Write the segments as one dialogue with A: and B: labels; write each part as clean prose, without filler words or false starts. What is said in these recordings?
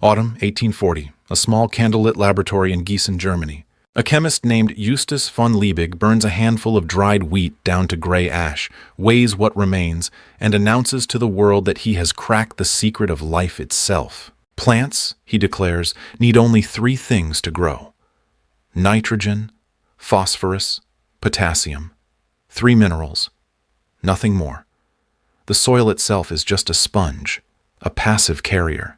A: Autumn 1840, a small candlelit laboratory in Gießen, Germany. A chemist named Justus von Liebig burns a handful of dried wheat down to gray ash, weighs what remains, and announces to the world that he has cracked the secret of life itself. Plants, he declares, need only three things to grow: nitrogen, phosphorus, potassium. Three minerals. Nothing more. The soil itself is just a sponge, a passive carrier.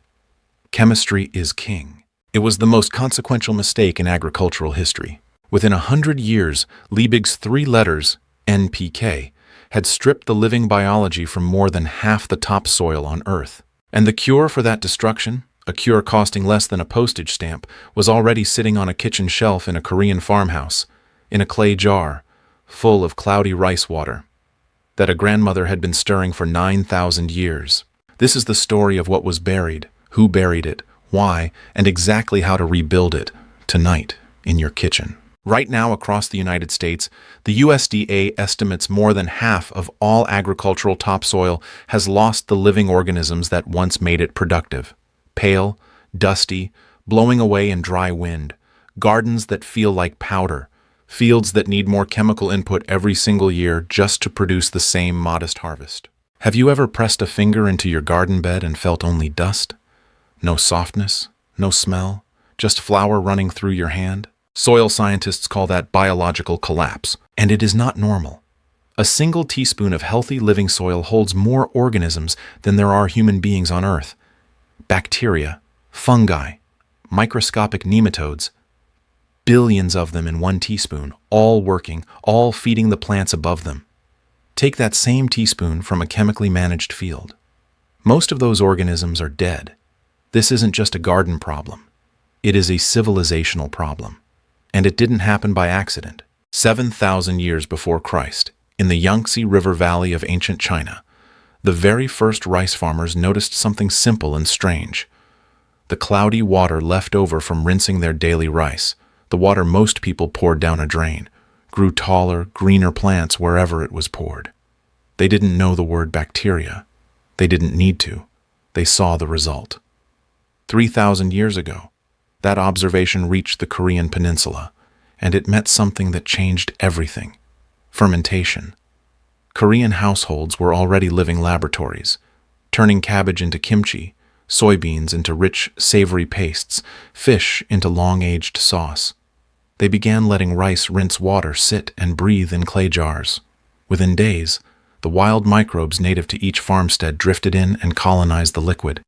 A: Chemistry is king. It was the most consequential mistake in agricultural history. Within 100 years, Liebig's three letters, NPK, had stripped the living biology from more than half the topsoil on Earth. And the cure for that destruction, a cure costing less than a postage stamp, was already sitting on a kitchen shelf in a Korean farmhouse, in a clay jar, full of cloudy rice water, that a grandmother had been stirring for 9,000 years. This is the story of what was buried, who buried it, why, and exactly how to rebuild it, tonight, in your kitchen. Right now, across the United States, the USDA estimates more than half of all agricultural topsoil has lost the living organisms that once made it productive. Pale, dusty, blowing away in dry wind, gardens that feel like powder, fields that need more chemical input every single year just to produce the same modest harvest. Have you ever pressed a finger into your garden bed and felt only dust? No softness, no smell, just flour running through your hand? Soil scientists call that biological collapse, and it is not normal. A single teaspoon of healthy living soil holds more organisms than there are human beings on Earth. Bacteria, fungi, microscopic nematodes, billions of them in one teaspoon, all working, all feeding the plants above them. Take that same teaspoon from a chemically managed field. Most of those organisms are dead. This isn't just a garden problem. It is a civilizational problem. And it didn't happen by accident. 7,000 years before Christ, in the Yangtze River Valley of ancient China, the very first rice farmers noticed something simple and strange. The cloudy water left over from rinsing their daily rice, the water most people poured down a drain, grew taller, greener plants wherever it was poured. They didn't know the word bacteria. They didn't need to. They saw the result. 3,000 years ago, that observation reached the Korean peninsula, and it meant something that changed everything: fermentation. Korean households were already living laboratories, turning cabbage into kimchi, soybeans into rich, savory pastes, fish into long-aged sauce. They began letting rice rinse water sit and breathe in clay jars. Within days, the wild microbes native to each farmstead drifted in and colonized the liquid.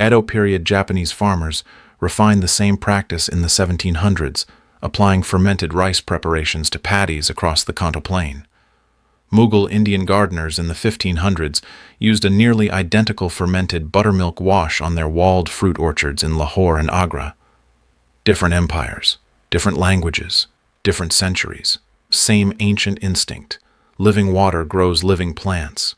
A: Edo period Japanese farmers refined the same practice in the 1700s, applying fermented rice preparations to paddies across the Kanto Plain. Mughal Indian gardeners in the 1500s used a nearly identical fermented buttermilk wash on their walled fruit orchards in Lahore and Agra. Different empires, different languages, different centuries, same ancient instinct: living water grows living plants.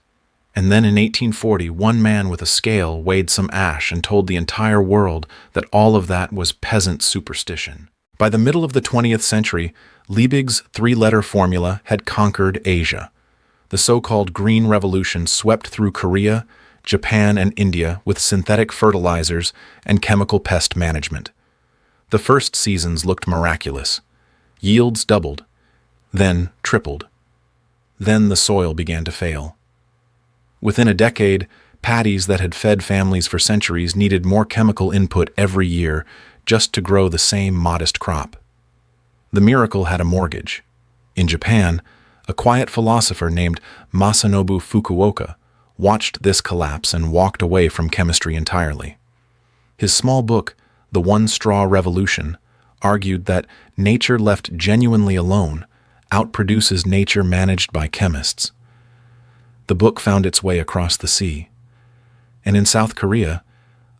A: And then in 1840, one man with a scale weighed some ash and told the entire world that all of that was peasant superstition. By the middle of the 20th century, Liebig's three-letter formula had conquered Asia. The so-called Green Revolution swept through Korea, Japan, and India with synthetic fertilizers and chemical pest management. The first seasons looked miraculous. Yields doubled, then tripled. Then the soil began to fail. Within a decade, paddies that had fed families for centuries needed more chemical input every year just to grow the same modest crop. The miracle had a mortgage. In Japan, a quiet philosopher named Masanobu Fukuoka watched this collapse and walked away from chemistry entirely. His small book, The One Straw Revolution, argued that nature left genuinely alone outproduces nature managed by chemists. The book found its way across the sea. And in South Korea,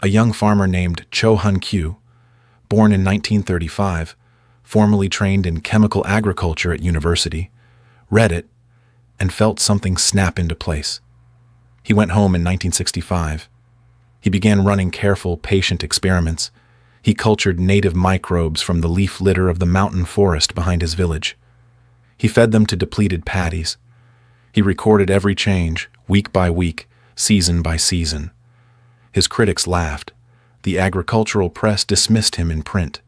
A: a young farmer named Cho Han-kyu, born in 1935, formally trained in chemical agriculture at university, read it and felt something snap into place. He went home in 1965. He began running careful, patient experiments. He cultured native microbes from the leaf litter of the mountain forest behind his village. He fed them to depleted paddies. He recorded every change, week by week, season by season. His critics laughed. The agricultural press dismissed him in print.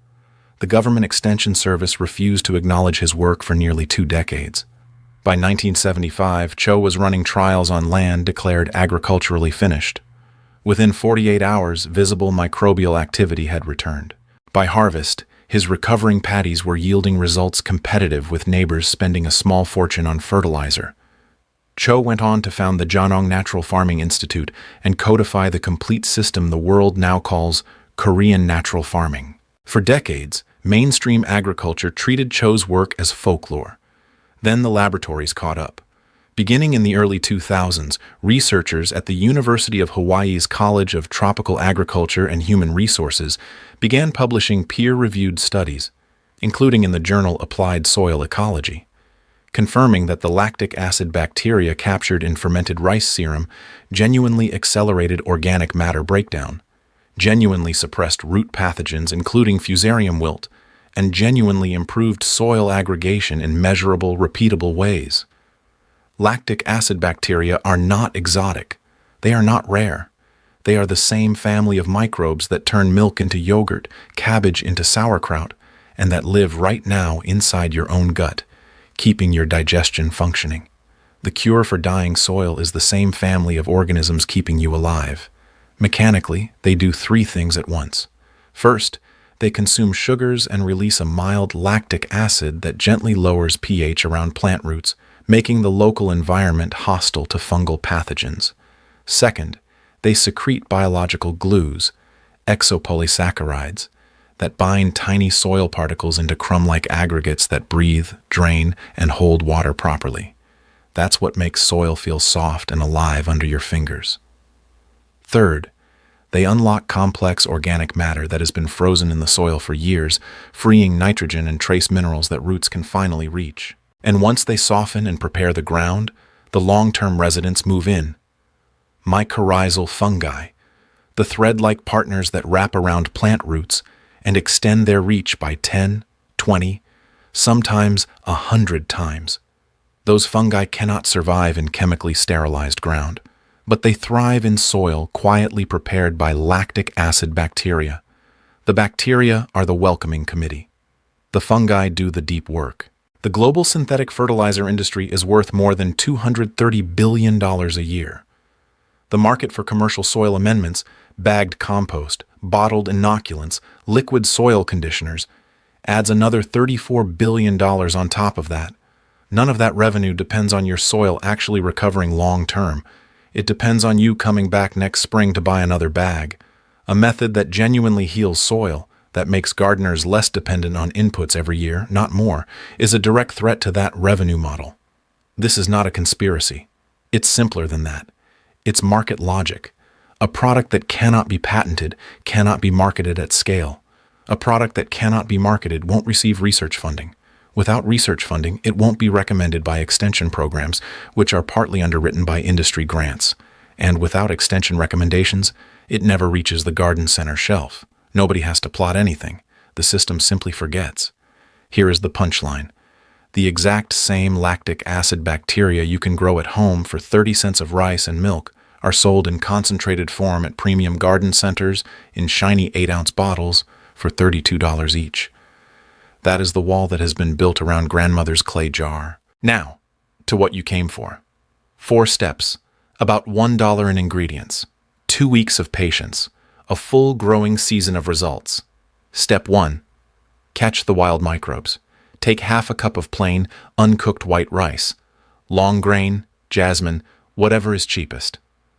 A: The Government Extension Service refused to acknowledge his work for nearly 2 decades. By 1975, Cho was running trials on land declared agriculturally finished. Within 48 hours, visible microbial activity had returned. By harvest, his recovering paddies were yielding results competitive with neighbors spending a small fortune on fertilizer. Cho went on to found the Janong Natural Farming Institute and codify the complete system the world now calls Korean natural farming. For decades, mainstream agriculture treated Cho's work as folklore. Then the laboratories caught up. Beginning in the early 2000s, researchers at the University of Hawaii's College of Tropical Agriculture and Human Resources began publishing peer-reviewed studies, including in the journal Applied Soil Ecology, confirming that the lactic acid bacteria captured in fermented rice serum genuinely accelerated organic matter breakdown, genuinely suppressed root pathogens including fusarium wilt, and genuinely improved soil aggregation in measurable, repeatable ways. Lactic acid bacteria are not exotic. They are not rare. They are the same family of microbes that turn milk into yogurt, cabbage into sauerkraut, and that live right now inside your own gut, keeping your digestion functioning. The cure for dying soil is the same family of organisms keeping you alive. Mechanically, they do 3 things at once. First, they consume sugars and release a mild lactic acid that gently lowers pH around plant roots, making the local environment hostile to fungal pathogens. Second, they secrete biological glues, exopolysaccharides, that bind tiny soil particles into crumb-like aggregates that breathe, drain, and hold water properly. That's what makes soil feel soft and alive under your fingers. Third, they unlock complex organic matter that has been frozen in the soil for years, freeing nitrogen and trace minerals that roots can finally reach. And once they soften and prepare the ground, the long-term residents move in. Mycorrhizal fungi, the thread-like partners that wrap around plant roots and extend their reach by 10, 20, sometimes 100 times. Those fungi cannot survive in chemically sterilized ground, but they thrive in soil quietly prepared by lactic acid bacteria. The bacteria are the welcoming committee. The fungi do the deep work. The global synthetic fertilizer industry is worth more than $230 billion a year. The market for commercial soil amendments, bagged compost, bottled inoculants, liquid soil conditioners, adds another $34 billion on top of that. None of that revenue depends on your soil actually recovering long-term. It depends on you coming back next spring to buy another bag. A method that genuinely heals soil, that makes gardeners less dependent on inputs every year, not more, is a direct threat to that revenue model. This is not a conspiracy. It's simpler than that. It's market logic. A product that cannot be patented cannot be marketed at scale. A product that cannot be marketed won't receive research funding. Without research funding, it won't be recommended by extension programs, which are partly underwritten by industry grants. And without extension recommendations, it never reaches the garden center shelf. Nobody has to plot anything. The system simply forgets. Here is the punchline. The exact same lactic acid bacteria you can grow at home for 30 cents of rice and milk are sold in concentrated form at premium garden centers in shiny 8-ounce bottles for $32 each. That is the wall that has been built around grandmother's clay jar. Now, to what you came for. 4 steps, about $1 in ingredients, 2 weeks of patience, a full growing season of results. Step 1. Catch the wild microbes. Take half a cup of plain, uncooked white rice. Long grain, jasmine, whatever is cheapest.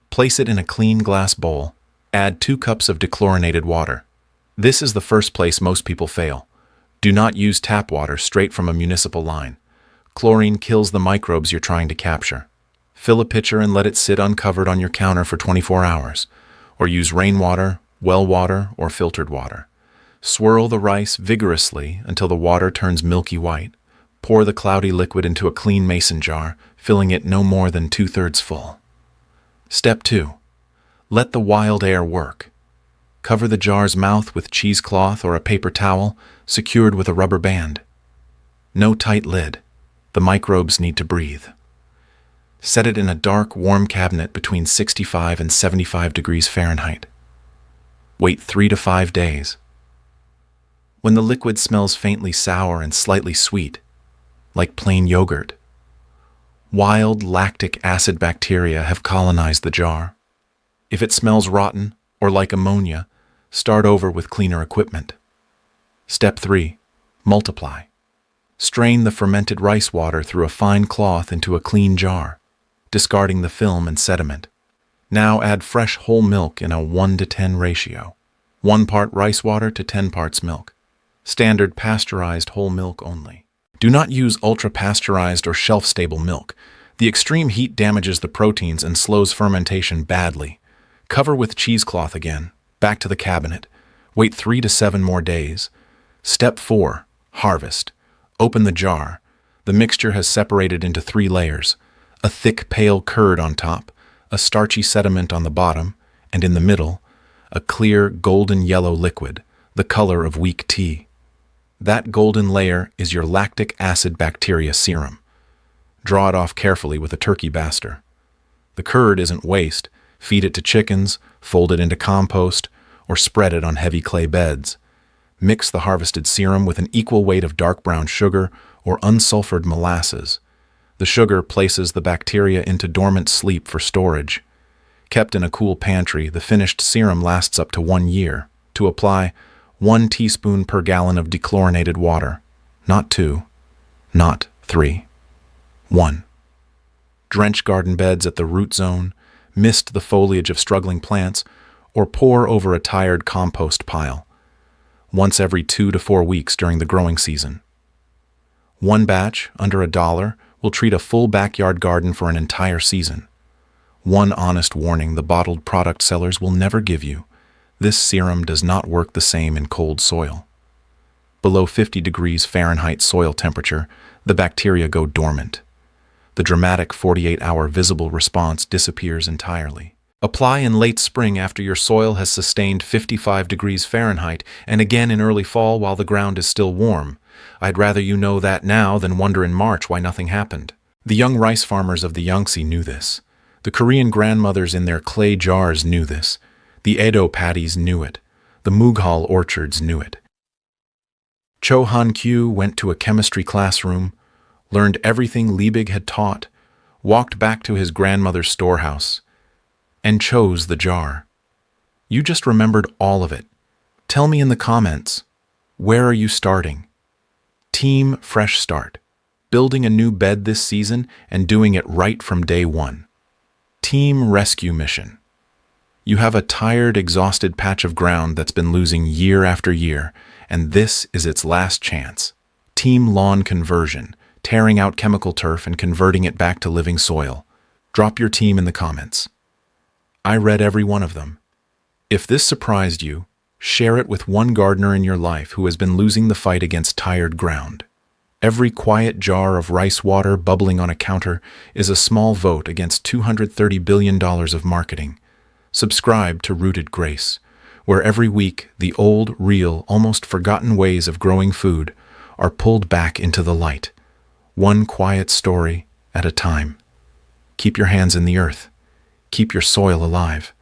A: Place it in a clean glass bowl. Add 2 cups of dechlorinated water. This is the first place most people fail. Do not use tap water straight from a municipal line. Chlorine kills the microbes you're trying to capture. Fill a pitcher and let it sit uncovered on your counter for 24 hours. Or use rainwater, well water, or filtered water. Swirl the rice vigorously until the water turns milky white. Pour the cloudy liquid into a clean mason jar, filling it no more than 2/3 full. Step 2. Let the wild air work. Cover the jar's mouth with cheesecloth or a paper towel secured with a rubber band. No tight lid. The microbes need to breathe. Set it in a dark, warm cabinet between 65 and 75 degrees Fahrenheit. Wait 3 to 5 days. When the liquid smells faintly sour and slightly sweet, like plain yogurt, wild lactic acid bacteria have colonized the jar. If it smells rotten or like ammonia, start over with cleaner equipment. Step 3. Multiply. Strain the fermented rice water through a fine cloth into a clean jar, discarding the film and sediment. Now add fresh whole milk in a 1:10 ratio. 1 part rice water to 10 parts milk. Standard pasteurized whole milk only. Do not use ultra-pasteurized or shelf-stable milk. The extreme heat damages the proteins and slows fermentation badly. Cover with cheesecloth again. Back to the cabinet. Wait 3 to 7 more days. Step 4. Harvest. Open the jar. The mixture has separated into 3 layers. A thick, pale curd on top, a starchy sediment on the bottom, and in the middle, a clear, golden yellow liquid, the color of weak tea. That golden layer is your lactic acid bacteria serum. Draw it off carefully with a turkey baster. The curd isn't waste. Feed it to chickens, fold it into compost, or spread it on heavy clay beds. Mix the harvested serum with an equal weight of dark brown sugar or unsulfured molasses. The sugar places the bacteria into dormant sleep for storage. Kept in a cool pantry, the finished serum lasts up to 1 year. To apply, 1 teaspoon per gallon of dechlorinated water. Not 2, not 3. 1. Drench garden beds at the root zone, mist the foliage of struggling plants, or pour over a tired compost pile. Once every 2 to 4 weeks during the growing season. 1 batch, under $1, will treat a full backyard garden for an entire season. One honest warning the bottled product sellers will never give you: this serum does not work the same in cold soil. Below 50 degrees Fahrenheit soil temperature, the bacteria go dormant. The dramatic 48-hour visible response disappears entirely. Apply in late spring after your soil has sustained 55 degrees Fahrenheit and again in early fall while the ground is still warm. I'd rather you know that now than wonder in March why nothing happened. The young rice farmers of the Yangtze knew this. The Korean grandmothers in their clay jars knew this. The Edo paddies knew it. The Mughal orchards knew it. Cho Han-kyu went to a chemistry classroom, learned everything Liebig had taught, walked back to his grandmother's storehouse, and chose the jar. You just remembered all of it. Tell me in the comments, where are you starting? Team Fresh Start. Building a new bed this season and doing it right from day 1. Team Rescue Mission. You have a tired, exhausted patch of ground that's been losing year after year, and this is its last chance. Team Lawn Conversion. Tearing out chemical turf and converting it back to living soil. Drop your team in the comments. I read every one of them. If this surprised you, share it with one gardener in your life who has been losing the fight against tired ground. Every quiet jar of rice water bubbling on a counter is a small vote against $230 billion of marketing. Subscribe to Rooted Grace, where every week the old, real, almost forgotten ways of growing food are pulled back into the light. One quiet story at a time. Keep your hands in the earth. Keep your soil alive.